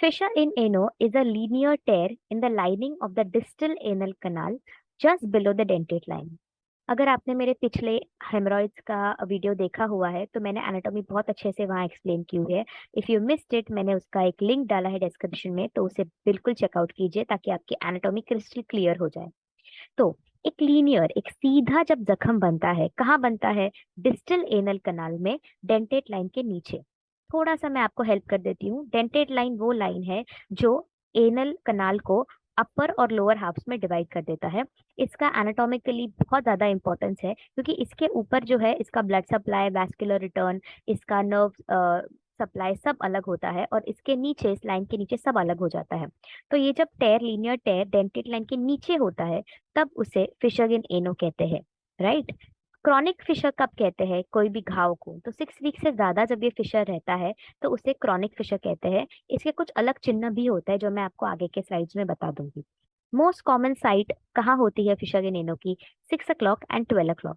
Fissure in ano is a linear tear in the lining of the distal anal canal just below the dentate line. अगर आपने मेरे पिछले haemorrhoids का video देखा हुआ है तो मैंने एनाटॉमी बहुत अच्छे से वहां एक्सप्लेन की हुई है। इफ यू मिस्ड इट, मैंने उसका एक लिंक डाला है डिस्क्रिप्शन में, तो उसे बिल्कुल चेकआउट कीजिए ताकि आपकी एनाटॉमी क्रिस्टल क्लियर हो जाए। तो एक लीनियर, एक सीधा जब जख्म बनता है, कहाँ बनता है? डिस्टल एनल कनाल में, डेंटेट लाइन के नीचे। थोड़ा सा मैं आपको हेल्प कर देती हूँ। डेंटेट लाइन वो लाइन है जो एनल कनाल को अपर और लोअर हाफ्स में डिवाइड कर देता है। इसका एनाटॉमिकली बहुत ज्यादा इंपॉर्टेंस है क्योंकि इसके ऊपर जो है इसका ब्लड सप्लाई, वैस्कुलर रिटर्न, इसका नर्व सप्लाई सब अलग होता है, और इसके नीचे, इस लाइन के नीचे सब अलग हो जाता है। तो ये जब टेयर, लीनियर टेयर डेंटेट लाइन के नीचे होता है, तब उसे फिशर इन एनो कहते हैं। राइट। क्रॉनिक फिशर कब कहते हैं? कोई भी घाव को, तो 6 वीक से ज्यादा जब ये फिशर रहता है तो उसे क्रॉनिक फिशर कहते हैं। इसके कुछ अलग चिन्ह भी होता है जो मैं आपको आगे के स्लाइड्स में बता दूंगी। मोस्ट कॉमन साइट कहाँ होती है फिशर इन एनो की? 6 o'clock एंड 12 o'clock।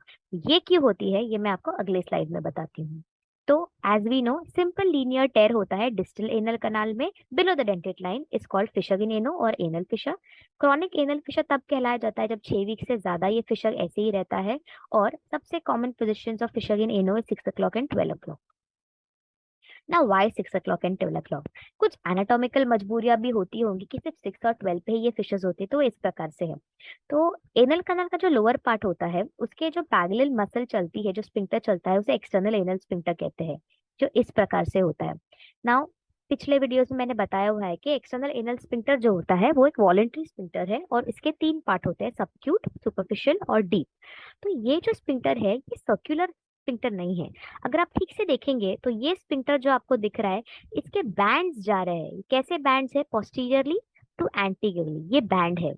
ये क्यों होती है ये मैं आपको अगले स्लाइड में बताती हूँ। तो as we know, simple linear tear होता है डिस्टल एनल कनाल में below the dentate line, is called fissure in ano और anal fissure. Chronic anal fissure तब कहलाया जाता है जब 6 वीक से ज्यादा ये फिशर ऐसे ही रहता है। और सबसे common position of fissure in ano 6 o'clock and 12 o'clock। ना वाई 6 o'clock एंड 12 o'clock? कुछ एनाटॉमिकल मजबूरियां भी होती होंगी कि सिर्फ 6 और 12 पे ही ये फिशेस होते, तो इस प्रकार से है। तो एनल कनाल का जो लोअर पार्ट होता है, उसके जो पैरेलल मसल चलती है, जो स्पिंक्टर चलता है, उसे एक्सटर्नल एनल स्पिंक्टर कहते हैं, जो इस प्रकार से होता है। नाउ, पिछले वीडियोस में मैंने बताया हुआ है कि एक्सटर्नल एनल स्पिंक्टर जो होता है वो एक वॉलेंट्री स्पिंक्टर है, और इसके 3 पार्ट होते हैं, सबक्यूट, सुपरफिशियल और डीप। तो ये जो स्पिंक्टर है ये सर्कुलर स्पिंक्टर नहीं है। अगर आप ठीक से देखेंगे तो ये स्पिंक्टर जो आपको दिख रहा है, इसके बैंड्स जा रहे हैं। कैसे बैंड्स है? पोस्टीरियरली टू एंटीरियरली ये बैंड है।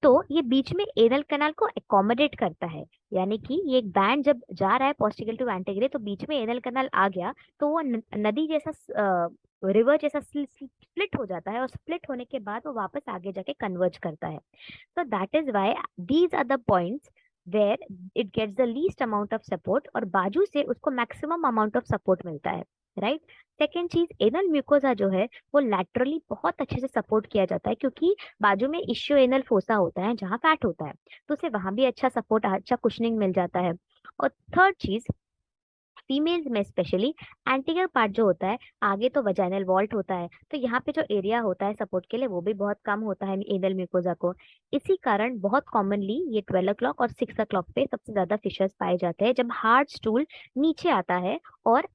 तो ये बीच में एनल कैनाल को एकोमोडेट करता है, यानी कि ये एक बैंड जब जा रहा है पोस्टीरियर टू एंटीरियर, तो बीच में एनल कैनाल आ गया, तो वो नदी जैसा, रिवर जैसा स्प्लिट हो जाता है, और स्प्लिट होने के बाद वो वापस आगे जाके कन्वर्ज करता है। So that is why these are the points where it gets the least amount of support, और बाजू से उसको maximum amount of support मिलता है। राइट। सेकेंड चीज, एनल म्यूकोजा जो है वो लैटरली बहुत अच्छे से सपोर्ट किया जाता है, क्योंकि बाजू में इश्यो एनल फोसा होता है जहाँ फैट होता है, तो उसे वहां भी अच्छा सपोर्ट, अच्छा कुशनिंग मिल जाता है। और थर्ड चीज, फीमेल्स में स्पेशली एंटीरियर पार्ट जो होता है, आगे तो वजाइनल वॉल्ट होता है, तो यहाँ पे जो एरिया होता है सपोर्ट के लिए वो भी बहुत कम होता है एनल म्यूकोजा को। इसी कारण बहुत कॉमनली ये 12 o'clock और 6 o'clock पे सबसे ज्यादा फिशर्स पाए जाते हैं, जब हार्ड स्टूल नीचे आता है और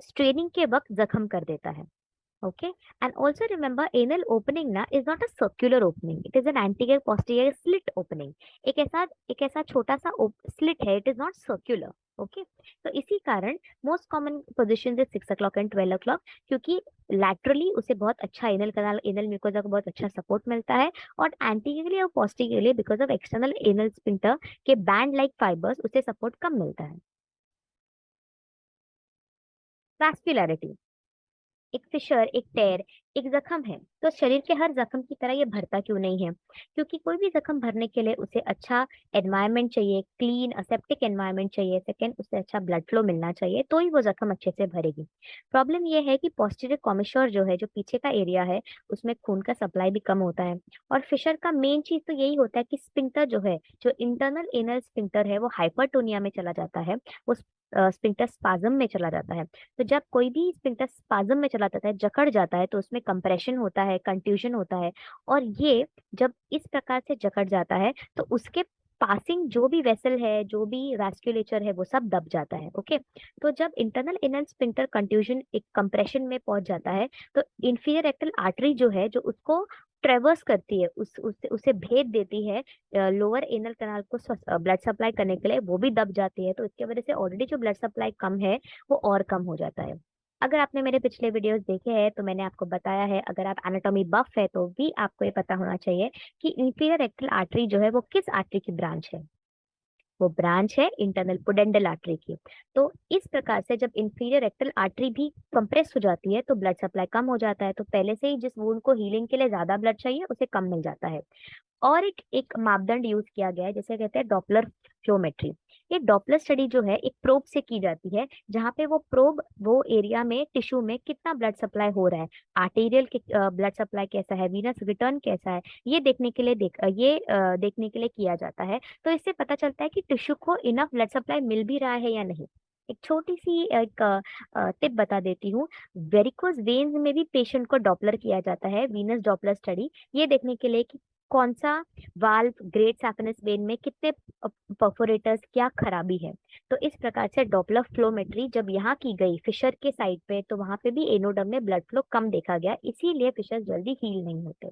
स्ट्रेनिंग के वक्त जख्म कर देता है। Okay, and also remember, anal opening ना is not a circular opening, it is an anterior posterior slit opening। एक ऐसा छोटा सा slit है, it is not circular। Okay, तो इसी कारण मोस्ट कॉमन पोजिशन है 6 o'clock एंड 12 o'clock, क्योंकि लैटरली उसे बहुत अच्छा एनल कनाल, एनल म्यूकोजा को बहुत अच्छा सपोर्ट मिलता है, और एंटीरियरली और posteriorly because of external anal sphincter के बैंड लाइक फाइबर्स उसे सपोर्ट कम मिलता है। वैस्कुलैरिटी, एक फिशर, एक टेर, एक जख्म है, तो शरीर के हर जख्म की तरह ये भरता क्यों नहीं है? क्योंकि कोई भी जख्म भरने के लिए उसे अच्छा एनवायरनमेंट चाहिए, क्लीन असेप्टिक एनवायरनमेंट चाहिए, सेकेंड उसे अच्छा ब्लड फ्लो मिलना चाहिए, तो ही वो जख्म अच्छे से भरेगी। प्रॉब्लम ये है कि पोस्टीरियर कॉमिश्योर जो है, जो पीछे का एरिया है, उसमें खून का सप्लाई भी कम होता है। और फिशर का मेन चीज तो यही होता है कि स्पिंक्टर जो है, जो इंटरनल एनल स्पिंक्टर है, वो हाइपरटोनिया में चला जाता है, वो स्पिंक्टर स्पाज्म में चला जाता है। तो जब कोई भी स्पिंक्टर स्पाज्म में चला जाता है, जकड़ जाता है, तो उसमें कंप्रेशन होता है, कंट्यूजन होता है, और ये जब इस प्रकार से जकड़ जाता है तो उसके पासिंग जो भी वेसल है, जो भी वैस्कुलेचर है, वो सब दब जाता है। ओके, तो जब इंटरनल एनल स्पिंक्टर कंट्यूजन एक कंप्रेशन में पहुंच जाता है, तो इंफीरियर रेक्टल आर्टरी जो है, जो उसको ट्रेवर्स करती है, उसे भेद देती है लोअर एनल कैनाल को ब्लड सप्लाई करने के लिए, वो भी दब जाती है। तो इसके वजह से ऑलरेडी जो ब्लड सप्लाई कम है वो और कम हो जाता है। अगर आपने मेरे पिछले वीडियोस देखे हैं तो मैंने आपको बताया है, अगर आप एनाटॉमी बफ है तो भी आपको ये पता होना चाहिए कि इंफीरियर रेक्टल आर्टरी जो है वो किस आर्टरी की ब्रांच है। वो ब्रांच है इंटरनल पुडेंडल आर्टरी की। तो इस प्रकार से जब इंफीरियर रेक्टल आर्टरी भी कंप्रेस हो जाती है तो ब्लड सप्लाई कम हो जाता है, तो पहले से ही जिस वुंड को हीलिंग के लिए ज्यादा ब्लड चाहिए उसे कम मिल जाता है। और एक मापदंड यूज किया गया है जिसे कहते हैं डॉपलर फ्लोमेट्री। ये डॉपलर स्टडी जो है एक प्रोब से की जाती है, जहाँ पे वो प्रोब वो एरिया में टिश्यू में कितना ब्लड सप्लाई हो रहा है, आर्टेरियल ब्लड सप्लाई कैसा है, वीनस रिटर्न कैसा है, ये देखने के लिए किया जाता है। तो इससे पता चलता है कि टिश्यू को इनफ ब्लड सप्लाई मिल भी रहा है या नहीं। एक छोटी सी एक टिप बता देती हूँ। वेरिकोज वेन्स में भी पेशेंट को डॉपलर किया जाता है, वीनस डॉपलर स्टडी, ये देखने के लिए कि कौन सा वाल्व ग्रेट सैफिनस वेन में कितने परफोरेटर्स, क्या खराबी है। तो इस प्रकार से डॉपलर फ्लोमेट्री जब यहाँ की गई फिशर के साइड पे, तो वहां पे भी एनोडर्म में ब्लड फ्लो कम देखा गया, इसीलिए फिशर जल्दी हील नहीं होते।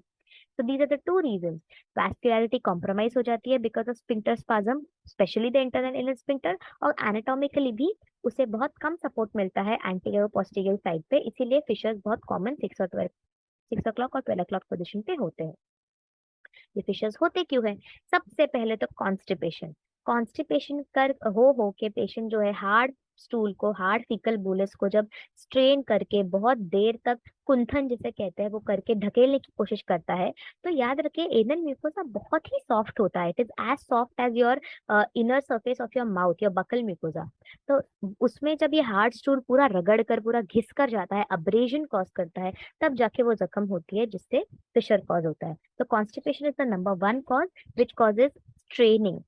तो these are the two reasons. Vascularity compromise हो जाती है because of sphincter spasm, especially the internal anal sphincter, और anatomically भी उसे बहुत कम सपोर्ट मिलता है एंटीरियर और पोस्टीरियर साइड पे, इसीलिए फिशर्स बहुत कॉमन 6 o'clock और 12 o'clock पोजिशन पे होते हैं। ये फिशर्स होते क्यों है? सबसे पहले तो कॉन्स्टिपेशन। कॉन्स्टिपेशन कर हो के पेशेंट जो है हार्ड स्टूल को, हार्ड फीकल बोलस को जब स्ट्रेन करके बहुत देर तक कुंथन जिसे कहते हैं वो करके ढकेलने की कोशिश करता है, तो याद रखिए एनल म्यूकोसा बहुत ही सॉफ्ट होता है। It is as soft as your inner surface of your mouth, your buccal mucosa. तो उसमें जब ये हार्ड स्टूल पूरा रगड़ कर, पूरा घिस कर जाता है, अब्रेजन कॉज करता है, तब जाके वो जख्म होती है जिससे फिशर कॉज होता है। So constipation is the number one cause which causes straining.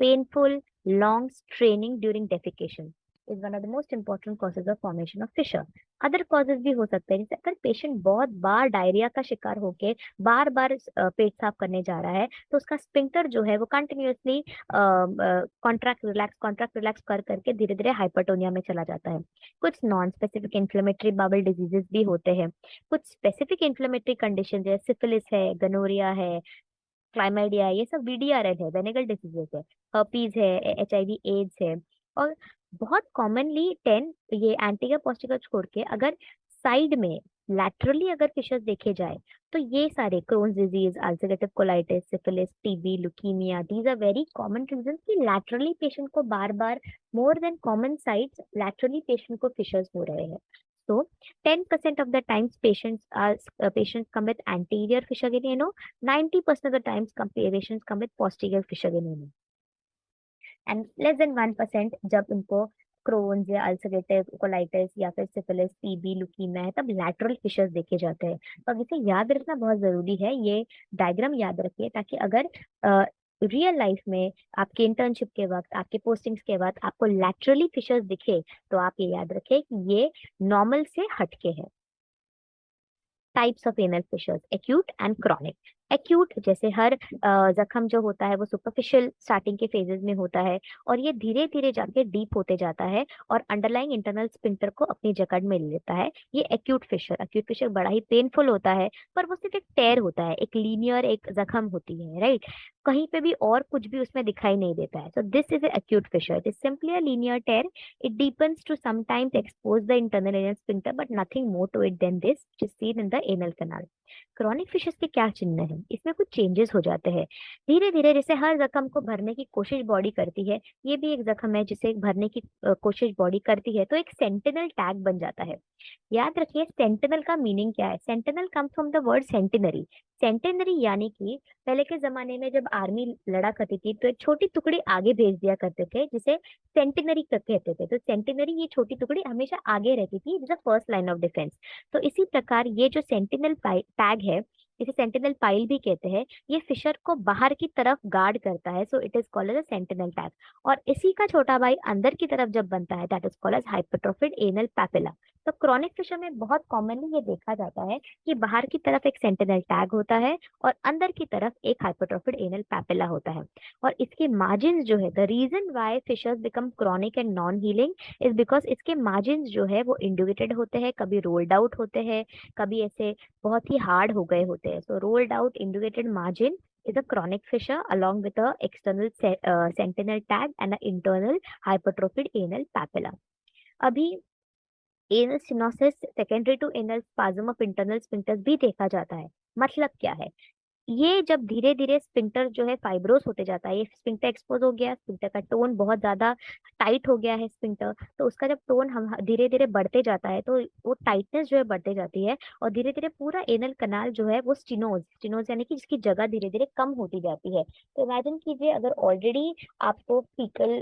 Painful, long straining during defecation is one of the most important causes of formation of fissure. Other causes भी हो सकते हैं, जैसे अगर पेशेंट बहुत बार diarrhoea का शिकार होके बार बार पेट साफ करने जा रहा है, तो उसका स्पिंक्टर जो है वो कंटिन्यूअसली कॉन्ट्रैक्ट रिलैक्स कर करके धीरे धीरे हाइपरटोनिया में चला जाता है। कुछ non specific inflammatory bowel diseases भी होते हैं। कुछ स्पेसिफिक इन्फ्लेमेटरी कंडीशन जैसे सिफिलिस है, गनोरिया है, क्लाइमाइडिया है, ये सब वीडीआरएल है, वेनिकल डिसीजेस है, हर्पीज है, एचआईवी एड्स है। और बहुत कॉमनली 10 ये एंटीरियर पोस्टीरियर छोड़ के अगर साइड में लैटरली अगर फिशर्स देखे जाए, तो ये सारे Crohn's disease, ulcerative colitis, syphilis, TB, leukaemia, these are very common reason कि लैटरली पेशेंट को बार बार more than common sites laterally patient को फिशर्स हो रहे हैं। So 10% of the times patients come with anterior fissure in ano, 90% of the times patients come with posterior fissure in ano, and less than 1% जब उनको Krones या ulcerative colitis या फिर syphilis, TB, leukaemia है, तब लैटरल फिशर्स देखे जाते हैं। तो अब इसे याद रखना बहुत जरूरी है, ये डायग्राम याद रखिए, ताकि अगर रियल लाइफ में आपके इंटर्नशिप के वक्त, आपके पोस्टिंग्स के वक्त आपको लैटरली फिशर्स दिखे, तो आप ये याद रखें कि ये नॉर्मल से हटके है। Types of anal fissures, acute and chronic. Acute जैसे हर जख्म जो होता है वो सुपरफिशियल स्टार्टिंग के फेजेस में होता है, और ये धीरे धीरे जाके डीप होते जाता है और अंडरलाइंग इंटरनल स्पिंक्टर को अपनी जकड़ में ले लेता है। ये एक्यूट फिशर, एक्यूट फिशर बड़ा ही पेनफुल होता है, पर वो सिर्फ एक टेयर होता है, एक लीनियर एक जख्म होती है, राइट। कहीं पे भी और कुछ भी उसमें दिखाई नहीं देता है। So this is acute fissure, it is simply a linear tear. It deepens to sometimes expose the internal anal sphincter, but nothing more to it than this, which is seen in the anal canal. Chronic fissures के क्या चिन्ह हैं? इसमें कुछ changes हो जाते हैं धीरे धीरे। जैसे हर जख्म को भरने की कोशिश बॉडी करती है, ये भी एक जख्म है जिसे भरने की कोशिश बॉडी करती है, तो एक सेंटिनल टैग बन जाता है। याद रखिए सेंटिनल का मीनिंग क्या है। Sentinel comes from the word centenary. Centenary यानी कि पहले के जमाने में जब आर्मी लड़ा करती थी, तो एक छोटी टुकड़ी आगे भेज दिया करते थे जिसे सेंटिनरी कहते थे। तो सेंटिनरी, ये छोटी टुकड़ी हमेशा आगे रहती थी, जैसे फर्स्ट लाइन ऑफ डिफेंस। तो इसी प्रकार ये जो सेंटिनल टैग है, इसे सेंटिनल पाइल भी कहते हैं, ये फिशर को बाहर की तरफ गार्ड करता है, so it is called as sentinel tag. और इसी का छोटा भाई अंदर की तरफ जब बनता है, that is called as hypertrophied anal papilla. तो क्रॉनिक फिशर में बहुत कॉमनली ये देखा जाता है कि बाहर की तरफ एक सेंटिनल टैग होता है और अंदर की तरफ एक हाइपरट्रोफिड एनल पैपिला होता है। और इसके मार्जिन जो है, the reason why fissures become chronic and non healing is because इसके मार्जिन जो है वो इंडिकेटेड होते हैं, कभी रोल्ड आउट होते हैं, कभी ऐसे बहुत ही हार्ड हो गए होते हैं। So rolled out indicated margin is a chronic fissure along with a external sentinel tag and an internal hypertrophied anal papilla. अभी anal stenosis secondary to anal spasm of internal sphincters भी देखा जाता है। मतलब क्या है? ये जब धीरे धीरे स्फिंक्टर जो है फाइब्रोस होते जाता है, ये स्फिंक्टर एक्सपोज हो गया, स्फिंक्टर का टोन बहुत ज्यादा टाइट हो गया है स्फिंक्टर, तो उसका जब टोन हम धीरे धीरे बढ़ते जाता है तो वो टाइटनेस जो है बढ़ते जाती है, और धीरे धीरे पूरा एनल कनाल जो है वो स्टिनोज स्टिनोज यानी कि जिसकी जगह धीरे धीरे कम होती जाती है। तो इमेजिन कीजिए, अगर ऑलरेडी आपको फीकल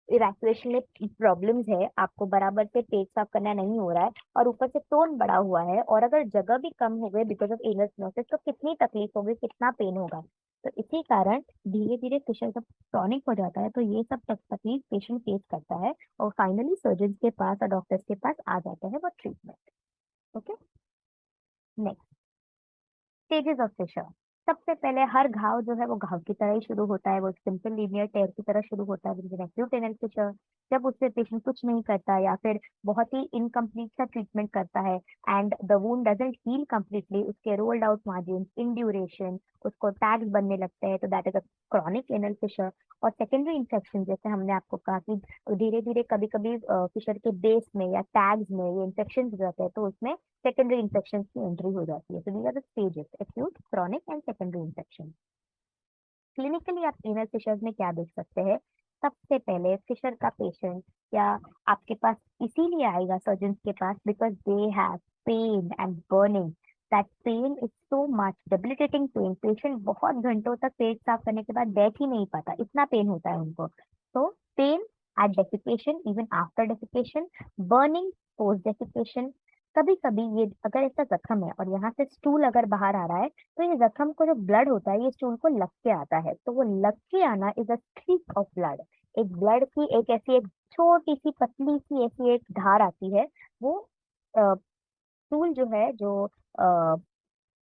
इवैक्यूएशन में प्रॉब्लम्स है, आपको बराबर से पेट साफ करना नहीं हो रहा है, और ऊपर से टोन बड़ा हुआ है, और अगर जगह भी कम हो गई बिकॉज ऑफ एनस स्टेनोसिस, तो कितनी तकलीफ होगी, कितना पेन होगा। तो इसी कारण धीरे धीरे फिशर जब क्रॉनिक हो जाता है तो ये सब तकलीफ पेशेंट फेस करता है, और फाइनली सर्जन के पास और डॉक्टर्स के पास आ जाता है वो treatment. Okay, next, stages of fissure. सबसे पहले हर घाव जो है वो घाव की तरह ही शुरू होता है, वो सिंपल लीनियर टेयर की तरह शुरू होता है, एक्यूट एनल फिशर। जब उससे पेशेंट कुछ नहीं करता या फिर बहुत ही इनकम्प्लीट सा ट्रीटमेंट करता है, and the wound doesn't heal completely, उसके rolled out margin, induration, उसको टैग्स बनने लगते हैं, तो that is a chronic anal fissure. और सेकेंडरी इन्फेक्शन, जैसे हमने आपको कहा कि धीरे धीरे कभी कभी फिशर के बेस में या टैग्स में ये इन्फेक्शन हो जाते हैं, तो उसमें सेकेंडरी इन्फेक्शन की एंट्री हो जाती है। तो these are the stages, acute, chronic and secondary infection. Clinically आप एनल फिशर्स में क्या देख सकते हैं? सबसे पहले फिशर का पेशेंट या आपके पास इसीलिए आएगा सर्जन के पास because they have pain and burning. That pain is so much debilitating pain, patient बहुत घंटों तक पेट साफ करने के बाद बैठ ही नहीं पाता, इतना पेन होता है उनको। तो pen eight defecation, even after defecation, burning post defecation. कभी कभी ये अगर ऐसा जख्म है और यहाँ से स्टूल अगर बाहर आ रहा है, तो ये जख्म को जो ब्लड होता है ये स्टूल को लग के आता है, तो वो लग के आना is a streak of blood. एक ब्लड की एक ऐसी एक छोटी सी पतली सी ऐसी एक धार आती है, वो स्टूल जो है, जो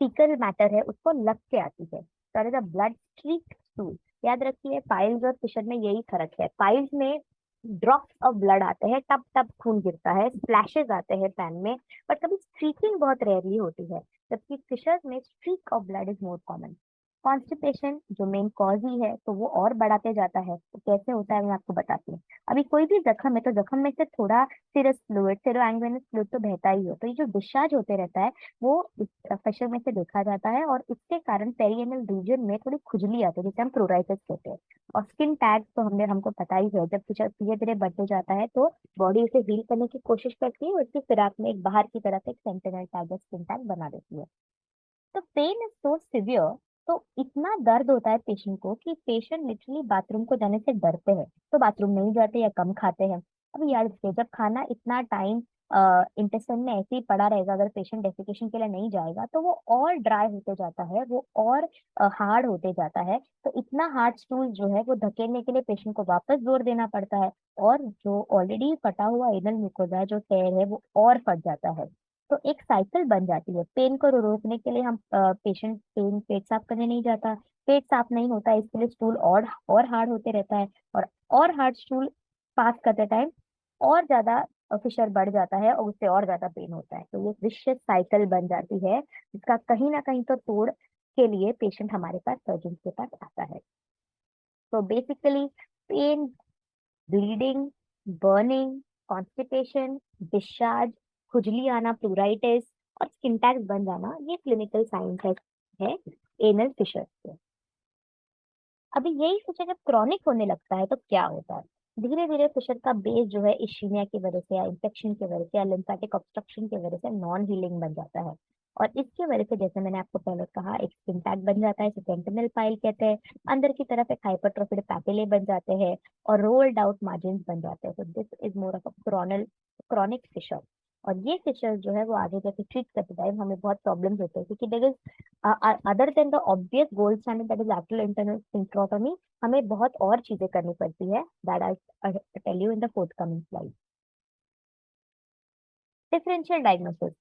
फीकल मैटर है, उसको लग के आती है, that is a blood streak stool. याद रखिए, पाइल्स और फिशर में यही फर्क है, पाइल्स में ड्रॉप्स ऑफ ब्लड आते हैं, टप टप खून गिरता है, स्प्लैशेस आते हैं पैन में, बट कभी स्ट्रीकिंग बहुत रेयरली होती है, जबकि फिशर्स में streak of blood is more common. Constipation जो मेन कॉज ही है, तो वो और बढ़ाते जाता है, तो कैसे होता है मैं आपको बताती हूँ। अभी कोई भी जख्म है तो जख्म में से थोड़ा सीरस फ्लूइड, सीरोएंगवेनस फ्लूइड तो बहता ही हो, तो ये जो डिस्चार्ज होते रहता है वो इस फिशर में से देखा जाता है, और इसके कारण पेरिएनल रीजन में थोड़ी खुजली आती है, जिसे हम प्रोराइटिस कहते हैं। और स्किन टैग तो हमको पता ही है, जब फिशर धीरे धीरे बढ़ते जाता है तो बॉडी उसे हील करने की कोशिश करती है, और उसकी फिराक में एक बाहर की तरफ एक सेंटिनल टैग या स्किन टैग बना देती है। तो पेन इज सो सिवियर, तो इतना दर्द होता है पेशेंट को कि पेशेंट लिटरली बाथरूम को जाने से डरते हैं, तो बाथरूम नहीं जाते या कम खाते हैं। अब यार देखिए, जब खाना इतना टाइम इंटेस्टाइन में ऐसे ही पड़ा रहेगा, अगर पेशेंट डेफिकेशन के लिए नहीं जाएगा तो वो और ड्राई होते जाता है, वो और हार्ड होते जाता है, तो इतना हार्ड स्टूल जो है वो धकेलने के लिए पेशेंट को वापस जोर देना पड़ता है, और जो ऑलरेडी फटा हुआ एनल म्यूकोसा है, जो टेयर है, वो और फट जाता है। तो एक साइकिल बन जाती है। पेन को रोकने के लिए हम पेशेंट पेट साफ करने नहीं जाता, पेट साफ नहीं होता है, इसके लिए स्टूल और हार्ड होते रहता है, और हार्ड स्टूल पास करते टाइम और ज्यादा फिशर बढ़ जाता है, और उससे और ज्यादा पेन होता है, तो ये विशियस साइकिल बन जाती है, जिसका कहीं ना कहीं तो तोड़ के लिए पेशेंट हमारे पास सर्जन के पास आता है। तो basically pain, bleeding, burning, constipation, discharge, खुजली आना, प्लूराइटिस, और स्किन टैग्स बन जाना, ये क्लिनिकल साइंस है एनल फिशर के। अभी यही सोचा, जब क्रॉनिक होने लगता है तो क्या होता है? धीरे धीरे फिशर का बेस जो है इश्चीमिया की वजह से या इन्फेक्शन की वजह से या लिम्फेटिक ऑब्स्ट्रक्शन की वजह से नॉन हीलिंग बन जाता है, और इसकी वजह से, जैसे मैंने आपको पहले कहा, एक स्किन बन जाता है, इसे सेंटिनल पाइल कहते हैं, अंदर की तरफ एक हाइपरट्रोफिड पैपिले बन जाते हैं, और रोल्ड आउट मार्जिन बन जाते हैं, तो this is more of a chronic fissure. और ये फिशर जो है वो आगे जाके ट्रीट करते टाइम हमें बहुत प्रॉब्लम्स होते हैं, क्योंकि there is other than the obvious gold standard that is lateral internal sphincterotomy, हमें बहुत और चीजें करनी पड़ती है, that I tell you in the fourth coming slide. Differential diagnosis.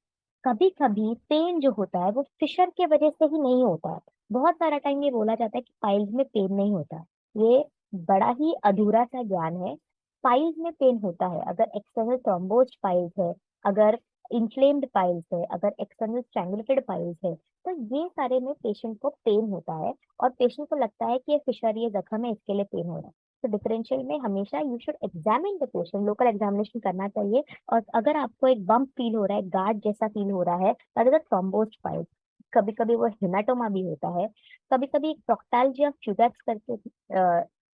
कभी कभी पेन जो होता है वो फिशर के वजह से ही नहीं होता है। बहुत सारा टाइम ये बोला जाता है कि पाइल्स में पेन नहीं होता, ये बड़ा ही अधूरा सा ज्ञान है। पाइल्स में पेन होता है, अगर एक्सटर्नल थ्रोम्बोज्ड पाइल्स है, अगर इन्फ्लेम्ड पाइल्स है, अगर एक्सटर्नल स्ट्रैंगुलेटेड पाइल्स है, तो ये सारे में पेशेंट को पेन होता है, और पेशेंट को लगता है कि ये फिशर, ये जख्म है, इसके लिए पेन हो रहा है। तो डिफरेंशियल में हमेशा you should examine the patient, local examination करना चाहिए, और अगर आपको एक बम्प फील हो रहा है, गार्ड जैसा फील हो रहा है, दैट इज अ थ्रोम्बोज्ड पाइल्स। कभी कभी वो हेमाटोमा भी होता है, कभी कभी प्रोक्टैल्जिया फ्यूगैक्स करके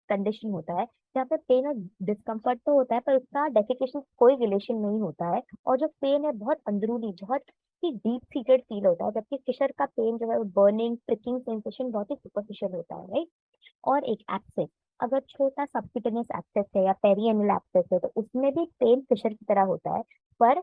कंडीशन होता है, जहाँ पे पेन और डिस्कम्फर्ट तो होता है पर उसका डेफिकेशन कोई रिलेशन नहीं होता है, और जो पेन है बहुत अंदरूनी, बहुत ही डीप सीटेड फील होता है, जबकि फिशर का पेन जो है बर्निंग प्रिकिंग सेंसेशन बहुत ही सुपरफिशियल होता है, राइट। और एक एब्सेस, अगर छोटा सबक्यूटेनियस एब्सेस है या पेरिएनल एब्सेस है तो उसमें भी पेन फिशर की तरह होता है, पर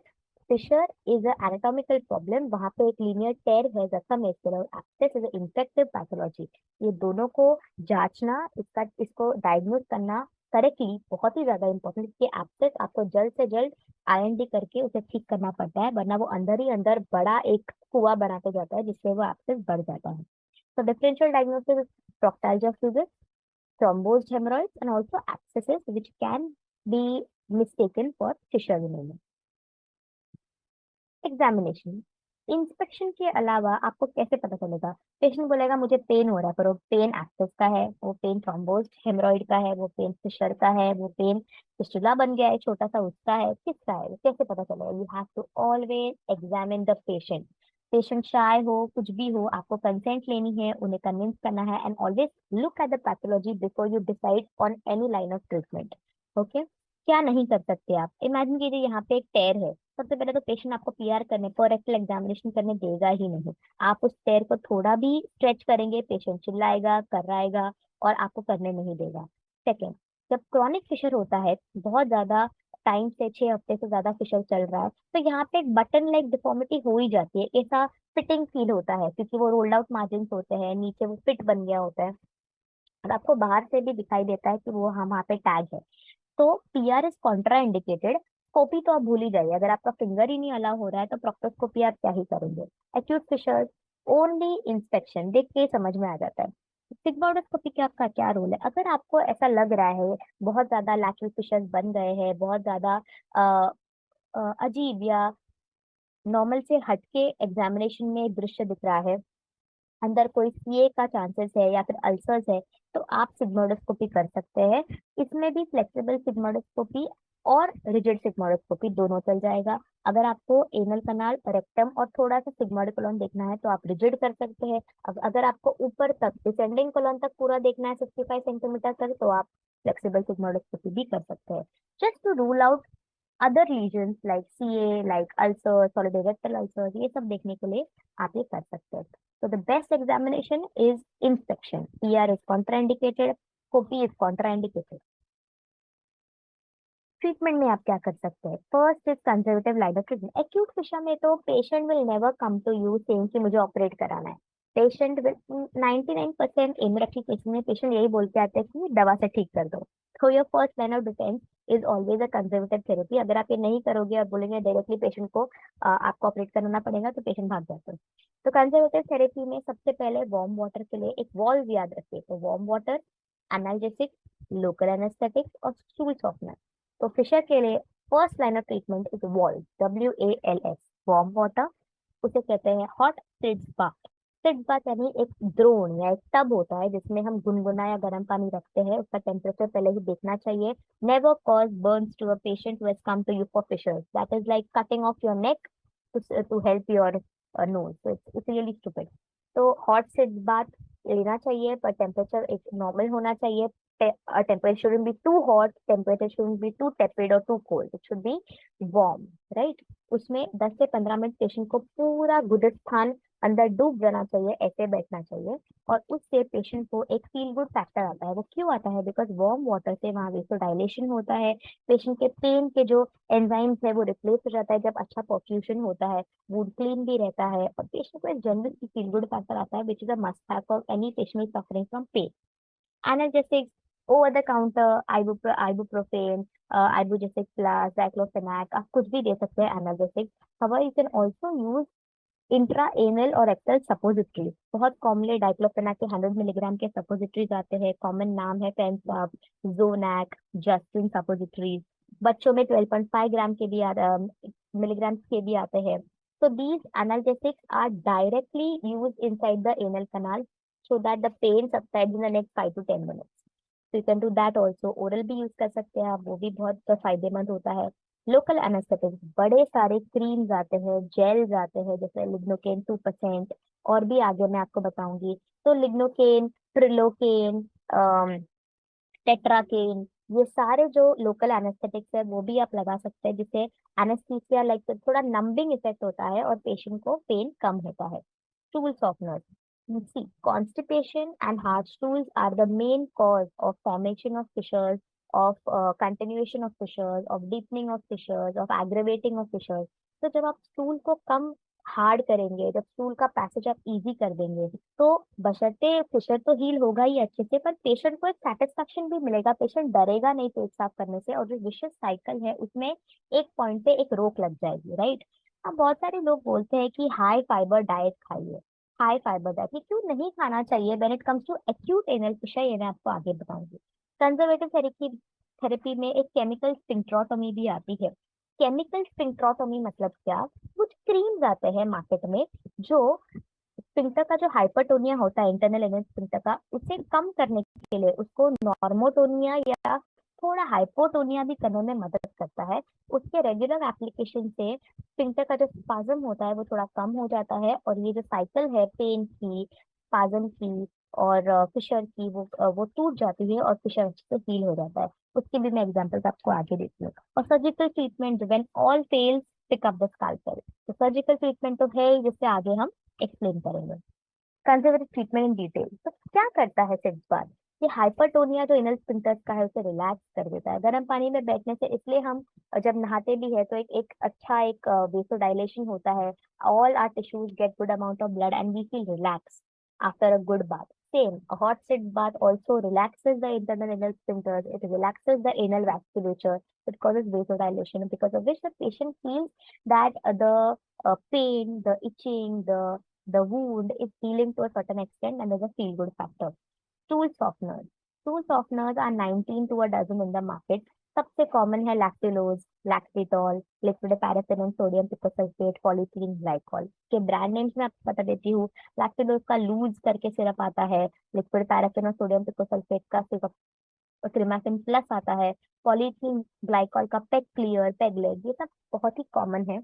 fissure is a anatomical problem, वहां पे एक लीनियर टेयर है जख्म है, और एब्सेस इज इन्फेक्टिव पैथोलॉजी। ये दोनों को जांचना, इसको डायग्नोज करना करेक्टली बहुत ही ज्यादा इंपॉर्टेंट, कि एब्सेस आपको जल्द से जल्द आईएनडी करके उसे ठीक करना पड़ता है, वरना वो अंदर ही अंदर बड़ा एक कुआं बनाते जाता है जिससे वो एब्सेस बढ़ जाता है। So differential diagnosis is proctalgia fugax, thrombosed hemorrhoids, and also abscesses which can be mistaken for fissure anemia. Examination, inspection के अलावा आपको कैसे पता चलेगा? पेशेंट बोलेगा मुझे पेन हो रहा है, पर वो पेन एक्सेस का है, वो पेन थ्रोम्बोज्ड हेमरॉइड का है, वो पेन फिशर का है, वो पेन फिस्टुला बन गया है छोटा सा, उसका है, किसका है, कैसे पता चलेगा? You have to always examine the patient. Patient shy हो कुछ भी हो, आपको कंसेंट लेनी है, उन्हें कन्विंस करना है, and always look at the pathology before you decide on any line of treatment. Okay. क्या नहीं कर सकते आप? इमेजिन कीजिए यहाँ पे एक टेयर है, सबसे पहले तो पेशेंट आपको पीआर करने कोरेक्टल एग्जामिनेशन करने देगा ही नहीं। आप उस पैर को थोड़ा भी स्ट्रेच करेंगे, पेशेंट चिल्लाएगा, कर्राएगा, और आपको करने नहीं देगा। सेकेंड, जब क्रॉनिक फिशर होता है, बहुत ज्यादा टाइम से 6 हफ्ते से ज्यादा फिशर चल रहा है, तो यहाँ पे एक बटन लाइक डिफॉर्मिटी हो ही जाती है, ऐसा फिटिंग फील होता है, क्योंकि वो रोल्ड आउट मार्जिन होते हैं, नीचे वो फिट बन गया होता है, और आपको बाहर से भी दिखाई देता है कि वो हम वहाँ पे टैग है। तो PR is Contra indicated. Scopy तो आप भूल ही जाइए, अगर आपका फिंगर ही नहीं अलाउ हो रहा है तो प्रोक्टोस्कोपी आप क्या ही करेंगे? एक्यूट फिशर्स, ओनली इंस्पेक्शन देख के ही समझ में आ जाता है। सिग्मोइडोस्कोपी का आपका क्या रोल है? अगर आपको ऐसा लग रहा है बहुत ज्यादा लैटरल फिशर्स बन गए हैं, बहुत ज्यादा अ, अजीब या नॉर्मल से हटके एग्जामिनेशन में दृश्य दिख रहा है, अंदर कोई सीए का चांसेस है या फिर अल्सर्स है, तो आप सिग्मोइडोस्कोपी कर सकते हैं। इसमें भी फ्लेक्सिबल सिग्मोइडोस्कोपी और रिजिड सिग्मोइडोस्कोपी दोनों चल जाएगा। अगर आपको एनल कनाल, रेक्टम और थोड़ा सा सिग्मोइड कोलन देखना है तो आप रिजिड कर सकते हैं। अगर आपको ऊपर तक डिसेंडिंग कोलन तक पूरा देखना है 65 सेंटीमीटर तक, तो आप फ्लेक्सिबल सिग्मोइडोस्कोपी भी कर सकते हैं। Just to rule out other lesions like CA, like ulcer, solid rectal ulcer, ये सब देखने के लिए आप ये कर सकते हैं। So the best examination is inspection. PR is contraindicated. COPY is contraindicated. Treatment में आप क्या कर सकते हैं? First is conservative line of treatment. Acute fissure में तो patient will never come to you saying कि मुझे ऑपरेट कराना है। पेशेंट विल 99% एमरखी केस में पेशेंट यही बोल के आते हैं कि दवा से ठीक कर दो। तो your first line of defence is always a conservative therapy. अगर आप ये नहीं करोगे और बोलेंगे डायरेक्टली पेशेंट को आपको ऑपरेट कराना पड़ेगा, तो पेशेंट भाग जाते हैं। तो कंजर्वेटिव थेरेपी में सबसे पहले वार्म वाटर के लिए एक वॉल्व याद रखिए, तो warm water, analgesic, local anaesthetics और स्टूल सॉफ्टनर। तो फिशर के लिए first line of treatment is valve, WALS, warm water. उसे कहते हैं hot sitz bath. Seeds bath यानी एक द्रोण या एक टब होता है जिसमें हम गुनगुना या गर्म पानी रखते हैं, उसका टेम्परेचर पहले ही देखना चाहिए। Never cause burns to a patient who has come to you for fissures, that is like cutting off your neck to help your nose, so it's really stupid. तो हॉट सिड्स बाथ लेना चाहिए, पर temperature एक normal होना चाहिए। Temperature shouldn't be too hot, temperature shouldn't be too tepid or too cold. It should be warm, right? उसमें 10 से 15 minute patient को पूरा गुदे स्थान अंदर डूब जाना चाहिए, ऐसे बैठना चाहिए, और उससे पेशेंट को एक फील गुड फैक्टर आता है। वो क्यों आता है? बिकॉज वार्म वाटर से वहाँ वेसोडाइलेशन होता है, पेशेंट के पेन के जो एंजाइम्स है वो रिप्लेस हो जाता है, जब अच्छा परफ्यूजन होता है, वुंड क्लीन भी रहता है, और पेशेंट को एक जनरल फील गुड फैक्टर आता है, which is a must have for any patient suffering from pain. Analgesics, over the counter, ibuprofen, ibugesic plus, diclofenac, आप कुछ भी दे सकते हैं analgesic. however you can also use intra anal और एक्टल suppositories. बहुत commonly diclofenac के 100 मिलीग्राम के suppositories आते हैं, कॉमन नाम है फेंसाब, जोनैक, जस्टिन सपोजिटरीज। बच्चों में 12.5 ग्राम के भी मिलीग्राम के भी आते हैं। So these analgesics are directly used inside the anal canal so that the pain subsides in the next 5 to 10 minutes. So you can do that also. Oral भी यूज कर सकते हैं आप, वो भी बहुत फायदेमंद होता है। लोकल एनेस्थेटिक्स, बड़े सारे क्रीम्स आते हैं, जेल्स आते हैं, जैसे लिग्नोकेन 2%, और भी आगे मैं आपको बताऊंगी। तो लिग्नोकेन, प्रिलोकेन, टेट्राकेन, ये सारे जो लोकल एनेस्थेटिक्स है वो भी आप लगा सकते हैं, जिससे एनेस्थीसिया लाइक थोड़ा नंबिंग इफेक्ट होता है और पेशेंट को पेन कम होता है। Stool softeners. See, constipation and hard stools are the main cause of formation of fissures, of continuation of fissures, of deepening of fissures, of aggravating of fissures. तो जब आप stool को कम हार्ड करेंगे, जब stool का passage आप easy कर देंगे, तो बशर्ते फिशर तो हील होगा ही अच्छे से, पर पेशेंट को एक सेटिस्फेक्शन भी मिलेगा, पेशेंट डरेगा नहीं पेट साफ करने से, और जो विशियस साइकिल है उसमें एक पॉइंट पे एक रोक लग जाएगी, राइट। अब बहुत सारे लोग बोलते हैं कि हाई फाइबर डाइट खाइए। हाई फाइबर डाइट ये क्यों नहीं खाना चाहिए when it comes to acute anal fissure, ये मैं आपको आगे बताऊंगी। कंजर्वेटिव थेरेपी में एक केमिकल स्फिंक्ट्रोटोमी भी आती है। केमिकल स्फिंक्ट्रोटोमी मतलब क्या? कुछ क्रीम्स आते हैं मार्केट में जो स्फिंक्टर का जो हाइपरटोनिया होता है, इंटरनल एनल स्फिंक्टर का, उसे कम करने के लिए, उसको नॉर्मोटोनिया या थोड़ा हाइपोटोनिया भी करने में मदद करता है। उसके रेगुलर एप्लीकेशन से स्फिंक्टर का जो स्पाज्म होता है वो थोड़ा कम हो जाता है, और ये जो साइकिल है पेन की, स्पाज्म की और फिशर की, वो टूट जाती है और फिशर अच्छे से हील हो जाता है। उसकी भी मैं एग्जांपल्स आपको आगे देती हूँ। और surgical treatment, when all fails pick up the scalpel. तो सर्जिकल ट्रीटमेंट तो है ही, जिससे आगे हम एक्सप्लेन करेंगे। कंजर्वेटिव ट्रीटमेंट इन डिटेल, तो क्या करता है सिर्फ बार, ये हाइपरटोनिया जो इनल स्फिंक्टर्स का है उसे रिलैक्स कर देता है गर्म पानी में बैठने से। इसलिए हम जब नहाते भी है तो एक एक अच्छा एक वेसोडाइलेशन होता है। All are tissues get good amount of blood and we feel relax after a good bath. Same, a hot sit bath also relaxes the internal anal sphincters. It relaxes the anal vasculature. It causes vasodilation, because of which the patient feels that the pain, the itching, the wound is healing to a certain extent, and there's a feel good factor. Stool softeners. Stool softeners are 19 to a dozen in the market. सबसे common है lactulose, lactitol, liquid paraffin, sodium picosulfate, polythene glycol. के brand names मैं आपको बता देती हूँ। लैक्टिलोज का loose करके सिरप आता है, लिक्विड पैराफिन और सोडियम पिकोसल्फेट का सिरप क्रिमाफिन प्लस आता है, पॉलीथीन ग्लाइकॉल का पेक क्लियर, पेगलेट, ये सब बहुत ही कॉमन है।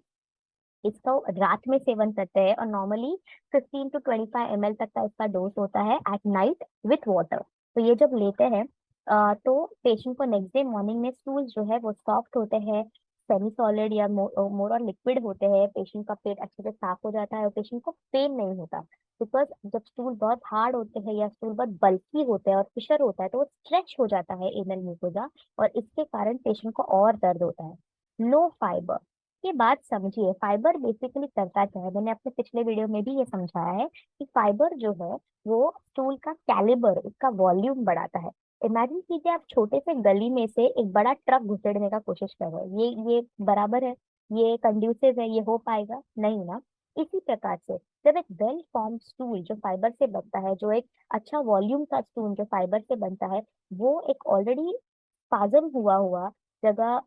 इसका वो रात में सेवन करते हैं, और नॉर्मली 15 to 25 ml तक का इसका डोज होता है एट नाइट विथ वाटर। तो ये जब लेते हैं तो पेशेंट को नेक्स्ट डे मॉर्निंग में स्टूल्स जो है वो सॉफ्ट होते हैं, सेमी सॉलिड या मोर और लिक्विड होते हैं, पेशेंट का पेट अच्छे से साफ हो जाता है और पेशेंट को पेन नहीं होता। बिकॉज जब स्टूल बहुत हार्ड होते हैं या स्टूल बहुत बल्की होते हैं और फिशर होता है तो वो स्ट्रेच हो जाता है एनल म्यूकोजा, और इसके कारण पेशेंट को और दर्द होता है। नो फाइबर, ये बात समझिए, फाइबर बेसिकली करता क्या है, मैंने अपने पिछले वीडियो में भी ये समझाया है कि फाइबर जो है वो स्टूल का कैलिबर, उसका वॉल्यूम बढ़ाता है। इमेजिन कीजिए आप छोटे से गली में से एक बड़ा ट्रक घुसेड़ने का कोशिश कर रहे हैं, ये बराबर है, ये कंड्यूसिव है, ये हो पाएगा नहीं ना। इसी प्रकार से जब एक वेल फॉर्म स्टूल जो फाइबर से बनता है, जो एक अच्छा वॉल्यूम का स्टूल जो फाइबर से बनता है, वो एक ऑलरेडी स्पाज्म हुआ हुआ जगह,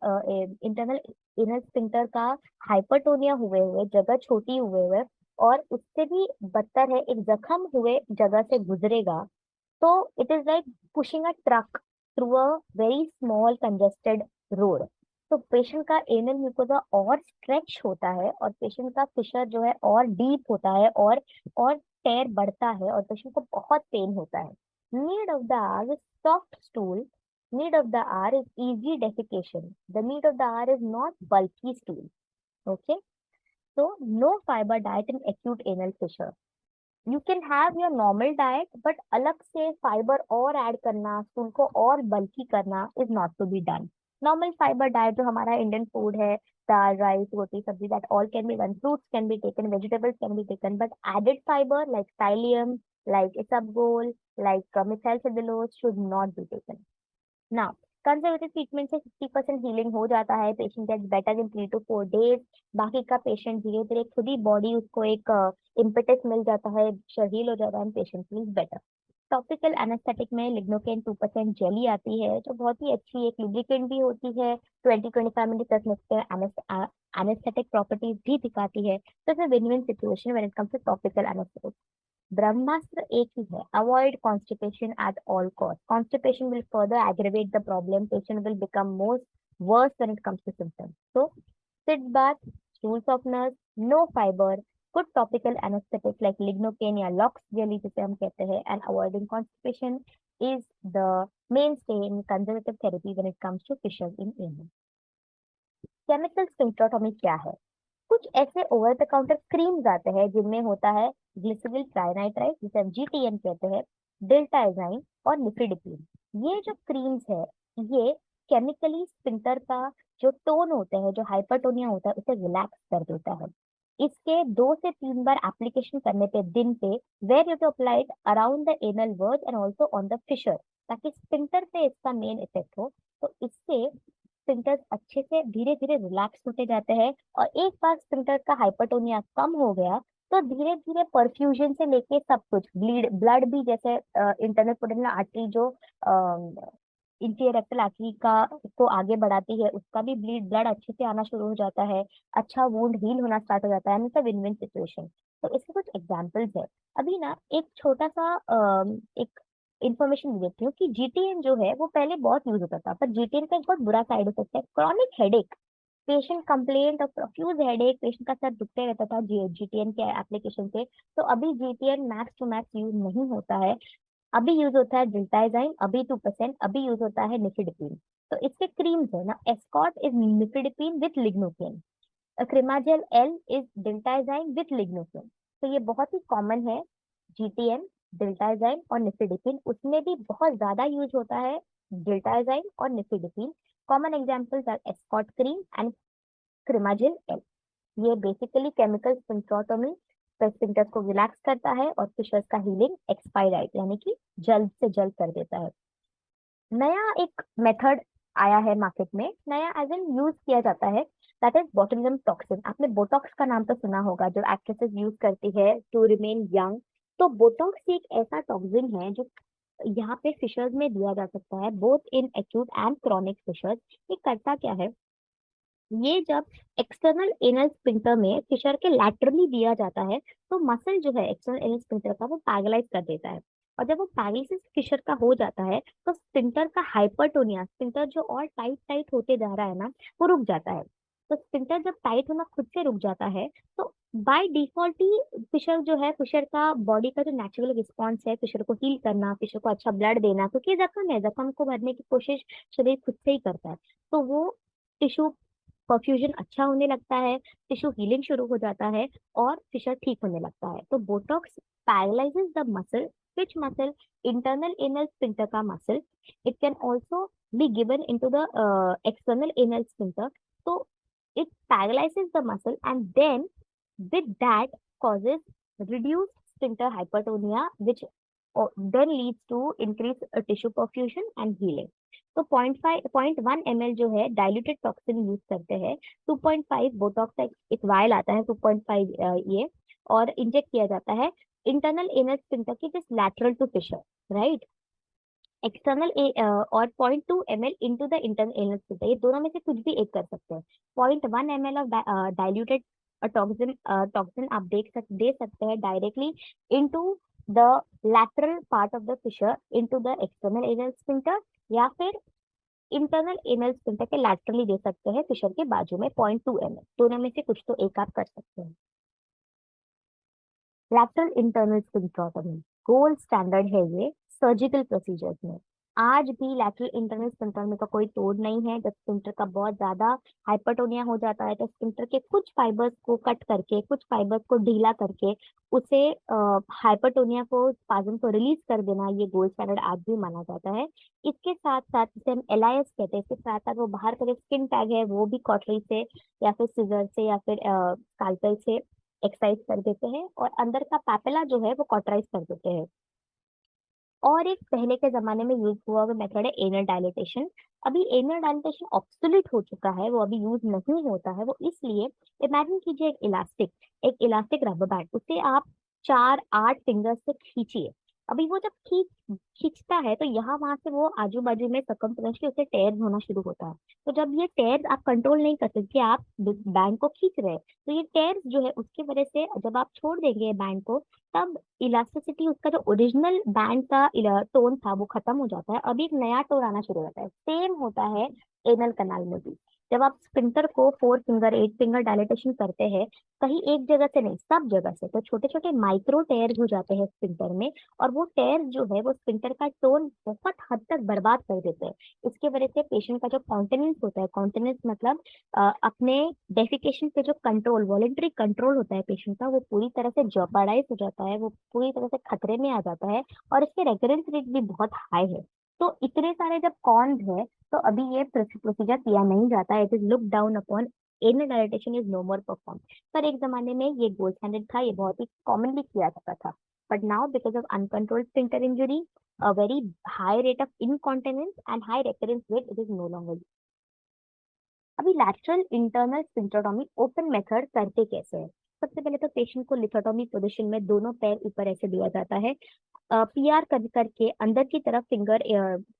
इंटरनल इनर स्फिंक्टर का हाइपरटोनिया हुए हुए जगह छोटी हुए हुए, और उससे भी बदतर है एक जख्म हुए जगह से गुजरेगा, तो it is like pushing a truck through a very small congested road. तो पेशेंट का एनल म्यूकोजा और स्ट्रेच होता है, और पेशेंट का फिशर जो है और डीप होता है, और टेयर बढ़ता है, और पेशेंट को बहुत पेन होता है। Need of the our is soft stool. Need of the hour is easy defecation. The need of the hour is not bulky stool. Okay? So, no fiber diet in acute anal fissure. You can have your normal diet, but अलग से fibre और add करना, stool को और bulky करना is not to be done. Normal fibre diet जो हमारा Indian food है, dal, rice, roti, sabzi, that all can be one, fruits can be taken, vegetables can be taken, but added fibre like psyllium, like isabgol, like methyl cellulose should not be taken. ना, conservative treatment से 50% healing हो जाता है, patient gets better in 3 to 4 days। बाकी का patient धीरे धीरे खुद ही बॉडी उसको एक इम्पेटस मिल जाता है, हील हो जाता है, patient feels better. Topical anaesthetic में लिग्नोकेन 2% जेली आती है, जो बहुत ही अच्छी एक लुब्रिकेंट भी होती है, 20-25 मिनट तक लगते हैं, एनेस्थेटिक प्रॉपर्टीज भी दिखाती है। तो it's win win situation when it comes to topical anaesthetic. ब्रह्मास्त्र एक ही है, avoid constipation at all cost. Constipation will further aggravate the problem, patient will become more worse when it comes to symptoms. So sit bath, stool softeners, no fiber, good topical anaesthetics like lignocaine या lox jelly जिसे हम कहते हैं, and avoiding constipation is the mainstay in conservative therapy when it comes to fissure in anal. Chemical sphincterotomy क्या है? कुछ ऐसे over the counter creams आते हैं जिनमें होता है ग्लिसरॉल ट्राइनाइट्राइट जिसे हम जीटीएन कहते हैं, डिल्टाइजाइन और निफिडिपिन। ये जो क्रीम्स है ये केमिकली स्पिंटर का जो टोन होता है, जो हाइपरटोनिया होता है, उसे रिलैक्स कर देता है। इसके 2 से 3 बार एप्लीकेशन करने पे दिन पे, where you to apply it around the anal verge and also on the fissure, ताकि स्पिंटर पे इसका मेन इफेक्ट हो। तो इससे स्पिंटर्स अच्छे से धीरे धीरे रिलैक्स होते जाते हैं, और एक बार स्पिंटर का हाइपरटोनिया कम हो गया तो धीरे धीरे परफ्यूजन से लेके सब कुछ, ब्लड भी, जैसे इंटरनल पोर्टल आर्टरी जो इंटीरियर आर्टरी का को आगे बढ़ाती है, उसका भी ब्लड अच्छे से आना शुरू हो जाता है, अच्छा वुंड हील होना स्टार्ट हो जाता है। सब विन विन सिचुएशन। तो इसके कुछ एग्जांपल्स है। अभी ना एक छोटा सा एक इन्फॉर्मेशन दे देती हूँ कि जीटीएन जो है वो पहले बहुत यूज होता था, पर जीटीएन का एक बहुत बुरा साइड इफेक्ट है chronic headache. Patient complaint of profuse headache, patient का सर दुखते रहता था जीटीएन के एप्लीकेशन से। तो अभी GTN max to max use नहीं होता है। अभी यूज होता है डिल्टाइजाइन, अभी 2%, अभी यूज होता है निफिडिपिन। तो इसके क्रीम्स है ना, Escort is nifedipine with lignocaine, Crimagel L is diltiazem with lignocaine. तो ये बहुत ही कॉमन है, जीटीएन, डिल्टाइजाइन और निफिडिपिन। उसमें भी बहुत ज्यादा यूज होता है डिल्टाइजाइन और nifedipine. Common examples are Escort cream and Crimagel L. ये बेसिकली केमिकल स्पिंक्टोटोमी स्पिंक्टर्स को रिलैक्स करता है और फिशर्स का हीलिंग एक्सपायराइट यानी कि जल्द से जल्द कर देता है। नया एक मेथड आया है मार्केट में, नया एज एन यूज किया जाता है, दैट इज बोtulinum टॉक्सिन। आपने बोटॉक्स का नाम तो सुना होगा, जो एक्ट्रेसेस यूज करती है टू रिमेन यंग। तो बोटॉक्स एक ऐसा टॉक्सिन है जो यहाँ पे फिशर्स में दिया जा सकता है, both in acute and chronic fissures. ये करता क्या है, ये जब एक्सटर्नल एनल स्पिंक्टर में फिशर के लैटरली दिया जाता है तो मसल जो है एक्सटर्नल एनल स्पिंक्टर का वो पैरालाइज कर देता है। और जब वो पैरालिसिस फिशर का हो जाता है तो स्पिंक्टर का हाइपरटोनिया, स्पिंक्टर जो और टाइट टाइट होते जा रहा है ना, वो रुक जाता है। तो स्पिंक्टर जब टाइट होना खुद से रुक जाता है तो बाय डिफॉल्ट ही फिशर जो है, फिशर का बॉडी का जो नेचुरल रिस्पॉन्स है फिशर को हील करना, फिशर को अच्छा ब्लड देना, क्योंकि ये जख्म है, जख्म को भरने की कोशिश शरीर खुद से ही करता है। तो वो टिश्यू परफ्यूजन अच्छा होने लगता है, टिश्यू हीलिंग शुरू हो जाता है और फिशर ठीक होने लगता है। तो Botox paralyses the muscle, which muscle? Internal anal sphincter का muscle. It can also be given into the external anal sphincter. So it paralyzes the muscle and then with that causes reduced sphincter hypertonia, which then leads to increased tissue perfusion and healing. तो 0.1 ml जो है diluted toxin use करते हैं। 2.5 Botox का एक vial आता है, 2.5 ये, और इंजेक्ट किया जाता है इंटरनल एनल स्फिंक्टर की just lateral to fissure, right. External और 0.2 ml into the internal anal sphincter, ये दोनों में से कुछ भी एक कर सकते हैं। 0.1 ml of diluted toxin toxin आप दे सकते हैं directly into the lateral part of the fissure into the external anal sphincter, या फिर इंटरनल एनल स्फिंक्टर के लैटरली दे सकते हैं फिशर के बाजू में 0.2 ml। दोनों में से कुछ तो एक आप कर सकते हैं। लैटरल इंटरनल स्फिंक्टरोटॉमी गोल्ड स्टैंडर्ड है ये सर्जिकल प्रोसीजर्स में। आज भी लैटरल इंटरनल स्फिंक्टर में का कोई तोड़ नहीं है। जब स्फिंक्टर का बहुत ज्यादा हाइपरटोनिया हो जाता है तो स्फिंक्टर के कुछ फाइबर्स को कट करके, कुछ फाइबर्स को ढीला करके उसे हाइपरटोनिया को, स्पाज्म को रिलीज कर देना, ये गोल्ड स्टैंडर्ड आज भी माना जाता है। इसके साथ साथ जिसे हम एलआईएस कहते हैं, इसके साथ साथ वो बाहर का जो स्किन टैग है वो भी कॉटरी से या फिर सिजर से या फिर स्काल्पेल से एक्सरसाइज कर देते हैं, और अंदर का पैपेला जो है वो कॉटराइज कर देते हैं। और एक पहले के जमाने में यूज हुआ हुआ मेथड है एनल डायलिटेशन। अभी एनल डायलिटेशन ऑब्सोलीट हो चुका है, वो अभी यूज नहीं होता है। वो इसलिए, इमेजिन कीजिए एक इलास्टिक रबर बैंड, उसे आप 4-8 फिंगर्स से खींचिए। अभी वो जब खींचता है तो यहाँ वहां से वो आजू बाजू में सर्कमफ्रेंशली उसे टेयर होना शुरू होता है। तो जब ये टेयर आप कंट्रोल नहीं कर सकते, आप बैंड को खींच रहे हैं, तो ये टेयर जो है उसकी वजह से जब आप छोड़ देंगे बैंड को, तब इलास्टिसिटी, उसका जो ओरिजिनल बैंड का टोन था वो खत्म हो जाता है। अभी एक नया टोन आना शुरू हो जाता है। सेम होता है एनल कनाल में भी। जब आप स्पिंटर को 4 फिंगर 8 फिंगर डायलेटेशन करते हैं, कहीं एक जगह से नहीं, सब जगह से, तो छोटे छोटे माइक्रो टेयर हो जाते हैं स्पिंटर में। और वो टेयर जो है वो स्पिंटर का टोन बहुत हद तक बर्बाद कर देते हैं। इसके वजह से पेशेंट का जो कॉन्टिनेंस होता है, कॉन्टिनेंस मतलब अपने डेफिकेशन पे जो कंट्रोल, वॉलेंटरी कंट्रोल होता है पेशेंट का, वो पूरी तरह से जॉपर्डाइज हो जाता है, वो पूरी तरह से खतरे में आ जाता है। और इसके रेकरेंस रेट भी बहुत हाई है। तो इतने सारे जब कॉन्स है, तो अभी ये प्रोसीजर किया नहीं जाता है, it is look down upon. Anal dilatation is no more perform. पर एक जमाने में ये गोल्ड स्टैंडर्ड था, ये बहुत ही कॉमनली किया जाता था। But now because of uncontrolled sphincter injury, a very high rate of incontinence and high recurrence rate, it is no longer। अभी लैटरल इंटरनल स्फिंक्टरोटॉमी ओपन मेथड करते कैसे है? सबसे पहले तो पेशेंट को लिथोटॉमी पोजीशन में दोनों पैर ऊपर ऐसे दिया जाता है। पीआर करके अंदर की तरफ फिंगर,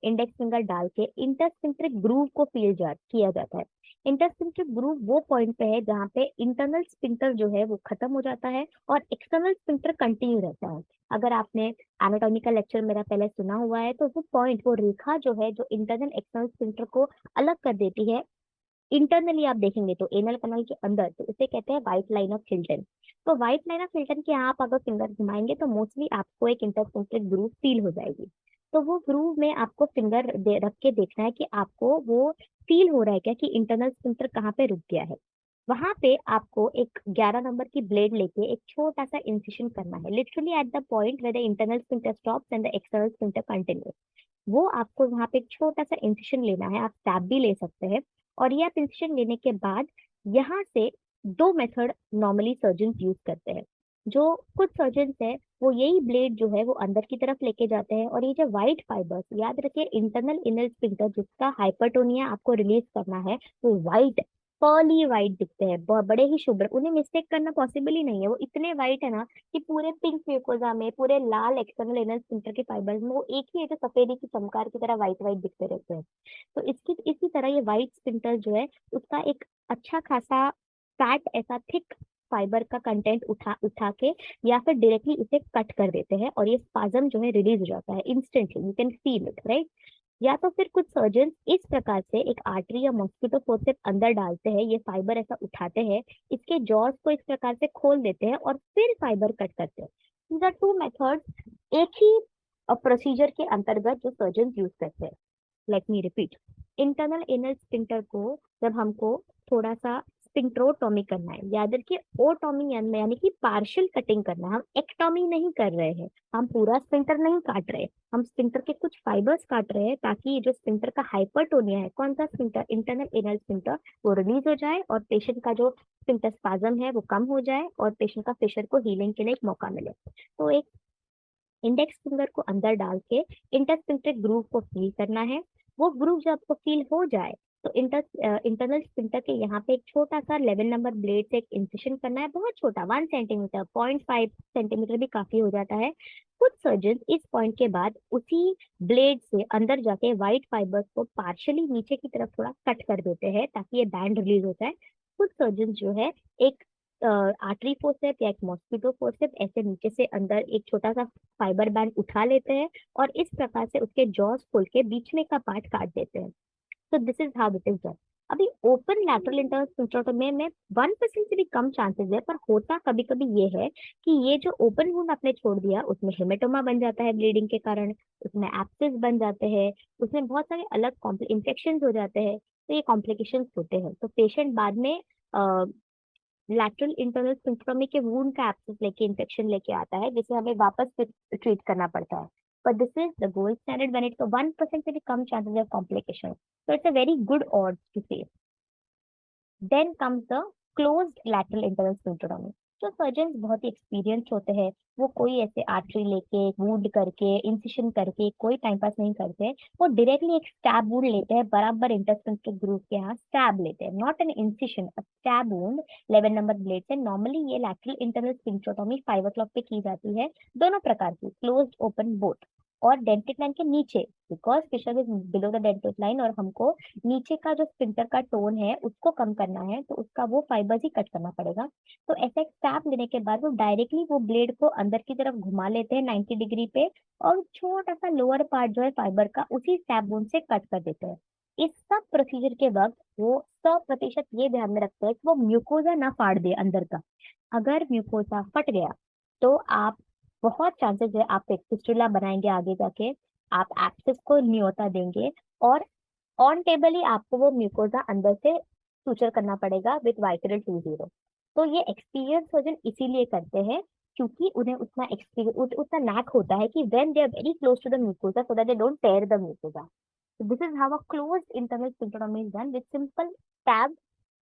इंडेक्स फिंगर डाल के इंटरस्फिंक्टरिक ग्रूव को किया जाता है। इंटरस्फिंक्टरिक ग्रूव वो पॉइंट पे है जहाँ पे इंटरनल स्फिंक्टर जो है वो खत्म हो जाता है और एक्सटर्नल स्फिंक्टर कंटिन्यू रहता है। अगर आपने एनाटॉमी का लेक्चर मेरा पहले सुना हुआ है, तो वो पॉइंट, वो रेखा जो है जो इंटरनल एक्सटर्नल स्फिंक्टर को अलग कर देती है, इंटरनली आप देखेंगे तो एनल कनाल के अंदर, तो उसे कहते हैं व्हाइट लाइन ऑफ हिल्टन। तो व्हाइट लाइन ऑफ हिल्टन के यहाँ आप अगर फिंगर घुमाएंगे तो मोस्टली आपको एक इंटरसेंट्रिक ग्रूव फील हो जाएगी। तो वो ग्रूव में आपको रख के देखना है कि आपको वो फील हो रहा है क्या, कि इंटरनल स्फिंक्टर कहाँ पे रुक गया है। वहां पे आपको एक 11 नंबर की ब्लेड लेके एक छोटा सा इंसिशन करना है, literally at the point where the internal sphincter stops and the external sphincter continues. वो आपको वहां पे एक छोटा सा इंसिशन लेना है, आप टैब भी ले सकते हैं। और ये आप इंसिशन लेने के बाद यहाँ से दो मेथड नॉर्मली सर्जन यूज करते हैं। जो कुछ सर्जन है वो यही ब्लेड जो है वो अंदर की तरफ लेके जाते हैं, और ये जो व्हाइट फाइबर्स, याद रखिए इंटरनल इनर स्फिंक्टर जिसका हाइपरटोनिया आपको रिलीज करना है, वो व्हाइट, पर्ली व्हाइट दिखते हैं, बड़े ही शुभ्र, उन्हें मिस्टेक करना पॉसिबल ही नहीं है। वो इतने व्हाइट है ना कि पूरे पिंक म्यूकोजा में, पूरे लाल एक्सटर्नल इनर स्फिंक्टर के फाइबर्स में वो एक ही है जो सफेदी की चमकार की तरह व्हाइट व्हाइट दिखते रहते हैं। तो इसकी इसी तरह ये व्हाइट स्फिंक्टर जो है उसका एक अच्छा खासा फैट, ऐसा थिक फाइबर का कंटेंट उठा उठा के या फिर डायरेक्टली उसे कट कर देते हैं, और ये स्पाज्म जो है रिलीज हो जाता है instantly, you can feel it, right. या तो फिर कुछ सर्जन इस प्रकार से एक आर्टरी या मॉस्किटो फोर्सेप अंदर डालते हैं, ये फाइबर ऐसा उठाते हैं, इसके जॉस को इस प्रकार से खोल देते हैं और फिर फाइबर कट करते हैं। दीज आर टू मेथड्स एक ही प्रोसीजर के अंतर्गत जो सर्जन यूज करते हैं। Let me repeat. Internal anal sphincter को जब हमको थोड़ा सा स्फिंक्ट्रोटॉमी करना है, याद रखिए ओटॉमी यानी कि पार्शियल कटिंग करना है, हम एक्टॉमी नहीं कर रहे हैं, हम पूरा स्फिंक्टर नहीं काट रहे, हम स्फिंक्टर के कुछ फाइबर्स काट रहे हैं, ताकि ये जो स्फिंक्टर का हाइपरटोनिया है, कौन सा स्फिंक्टर, इंटरनल एनल स्फिंक्टर, वो रिलीज हो जाए और पेशेंट का जो स्फिंक्टर स्पाज्म है वो कम हो जाए और पेशेंट का फिशर को हीलिंग के लिए एक मौका मिले। तो एक इंडेक्स फिंगर को अंदर डाल के इंटरस्फिंक्टर ग्रूव को फील करना है। वो ग्रूव जब आपको फील हो जाए, तो इंटरनल स्फिंक्टर के यहाँ पे एक छोटा सा 11 नंबर ब्लेड से एक इंसिशन करना है, बहुत छोटा, 1 सेंटीमीटर, 0.5 सेंटीमीटर भी काफी हो जाता है। कुछ सर्जन इस पॉइंट के बाद उसी ब्लेड से अंदर जाके व्हाइट फाइबर्स को पार्शियली नीचे की तरफ थोड़ा कट कर देते हैं, ताकि ये बैंड रिलीज हो जाए। कुछ सर्जन जो है एक आर्टरी फोर्सेप या एक मॉस्किटो फोर्सेप ऐसे नीचे से अंदर एक छोटा सा फाइबर बैंड उठा लेते हैं, और इस प्रकार से उसके जॉस खोल के बीच में का पार्ट काट देते हैं। तो this is how it is done. अभी ओपन लैटरल इंटरनल स्फिंक्टरोटॉमी में 1% से भी कम चांसेस है, पर होता कभी कभी ये है कि ये जो ओपन वुंड आपने छोड़ दिया उसमें हेमेटोमा बन जाता है ब्लीडिंग के कारण, उसमें एब्सेस बन जाते हैं, उसमें बहुत सारे अलग इन्फेक्शन हो जाते हैं, तो ये कॉम्प्लिकेशंस होते हैं। तो पेशेंट बाद में लैटरल इंटरनल स्फिंक्टरोमी के वूंड का एब्सेस लेके, इन्फेक्शन लेके आता है, जिसे हमें वापस ट्रीट करना पड़ता है। But this is the gold standard when it's 1% से भी कम chances of complication, so it's a very good odds to say। Then comes the closed lateral internal sphincterotomy. जो सर्जन बहुत ही एक्सपीरियंस्ड होते हैं, वो कोई ऐसे आर्टरी लेके वुंड करके इंसिशन करके कोई टाइम पास नहीं करते, वो डायरेक्टली एक स्टैब वुंड लेते हैं, बराबर इंटरस्फिंक्टर ग्रूव के यहाँ स्टैब लेते हैं, not an incision, a stab wound 11 number blade से। नॉर्मली ये लैटरल इंटरनल स्फिंक्टरोटॉमी 5 o'clock पे की जाती है, दोनों प्रकार की, क्लोज्ड ओपन बोथ। और डेंटिक लाइन के नीचे, because fissure is below the dentate line, और हमको नीचे का जो स्फिंक्टर का टोन है उसको कम करना है, तो उसका वो फाइबर्स ही कट करना पड़ेगा। तो ऐसा एक स्टैप लेने के बाद वो डायरेक्टली वो ब्लेड को अंदर की तरफ घुमा लेते हैं 90 डिग्री पे, और छोटा सा लोअर पार्ट जो है फाइबर का उसी स्टैप बोन से कट कर देते हैं। इस सब प्रोसीजर के वक्त वो 100% ये ध्यान में रखते हैं कि वो म्यूकोजा ना फाड़ दे अंदर का। अगर म्यूकोसा फट गया तो आप, बहुत चांसेस है आप एक फिस्टुला बनाएंगे आगे जाके, आप एब्सेस को न्योता देंगे, और ऑन टेबल ही आपको वो म्यूकोजा अंदर से सूचर करना पड़ेगा विद वाइटरल 20। तो ये एक्सपीरियंस सर्जन इसीलिए करते हैं क्योंकि उन्हें उतना एक्सपीरियंस, उतना नैक होता है कि when they are very close to the mucosa so that they don't tear the mucosa. So this is how a closed internal sphincterotomy is done with simple stab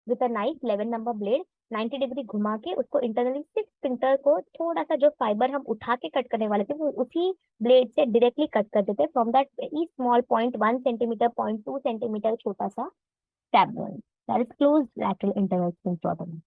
with a knife 11 number blade, 90 degree घुमा के उसको internally सिर्फ sphincter को थोड़ा सा, जो fibre हम उठा के कट करने वाले थे वो उसी ब्लेड से डायरेक्टली कट कर देते from that very small point 1 centimetre, 0.2 centimetre छोटा सा stab, that is close lateral internal sphincterotomy.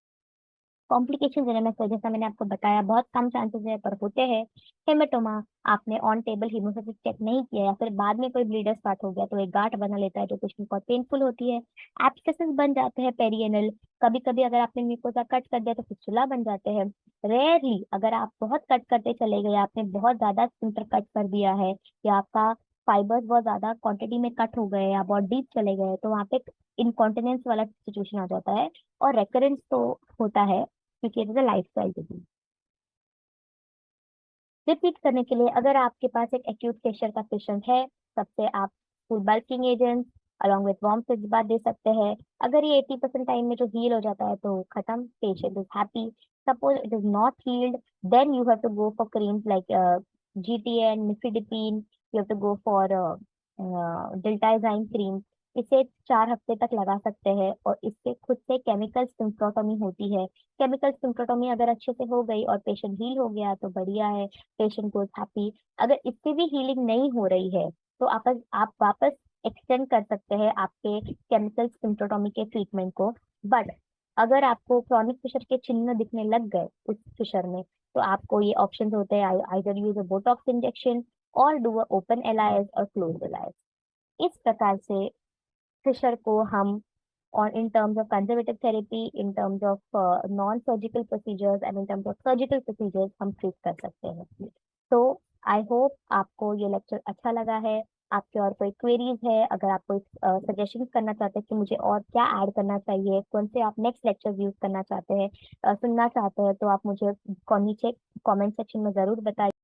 Complication general में जैसा मैंने आपको बताया बहुत कम चांसेस है पर होते हैं। हेमेटोमा, आपने ऑन टेबल हीमोस्टेसिस चेक नहीं किया या फिर बाद में कोई ब्लीडर स्टार्ट हो गया तो एक गांठ बना लेता है जो पेशेंट बहुत पेनफुल होती है। एब्सेसेस बन जाते हैं पेरिएनल, कभी कभी अगर आपने म्यूकोसा कट कर दिया तो फिस्टुला बन जाते हैं। रेयरली अगर आप बहुत कट करते चले गए, आपने बहुत ज्यादा स्फिंक्टर कट कर दिया है या आपका फाइबर्स बहुत ज्यादा क्वांटिटी में कट हो गए या बहुत डीप चले गए तो वहाँ पे इनकॉन्टिनेंस वाला सिचुएशन आ जाता है। और रेकरेंस तो होता है क्योंकि it is a lifestyle disease. Repeat करने के लिए, अगर आपके पास एक एक्यूट केशर का पेशेंट है, सबसे आप full bulking agent along with warm fits बात दे सकते हैं। अगर ये 80% टाइम में जो हील हो जाता है तो खत्म, patient is happy. Suppose it is not healed, then you have to go for creams like GTN, nifedipine, you have to go for diltiazem cream. इसे 4 हफ्ते तक लगा सकते हैं और इससे खुद से केमिकल सिम्प्टोटॉमी होती है। केमिकल सिम्प्टोटॉमी अगर अच्छे से हो गई और पेशेंट हील हो गया तो बढ़िया है, पेशेंट को हैप्पी। अगर इससे भी हीलिंग नहीं हो रही है तो आप वापस एक्सटेंड कर सकते हैं आपके केमिकल सिम्प्टोटॉमी के ट्रीटमेंट को। बट अगर आपको क्रॉनिक फिशर के चिन्ह दिखने लग गए उस फिशर में तो आपको ये ऑप्शंस होते हैं, either use a Botox injection और डू अ ओपन एलआईएस और क्लोज एलआईएस। इस प्रकार से फिशर को हम, और in terms of conservative therapy, in terms of non-surgical procedures and in terms of surgical procedures हम ट्रीट कर सकते हैं। तो आई होप आपको ये लेक्चर अच्छा लगा है। आपके और कोई क्वेरीज है, अगर आप कोई सजेशन करना चाहते हैं कि मुझे और क्या ऐड करना चाहिए, कौन से आप नेक्स्ट लेक्चर यूज करना चाहते हैं, सुनना चाहते हैं, तो आप मुझे नीचे कमेंट सेक्शन में जरूर बताइए।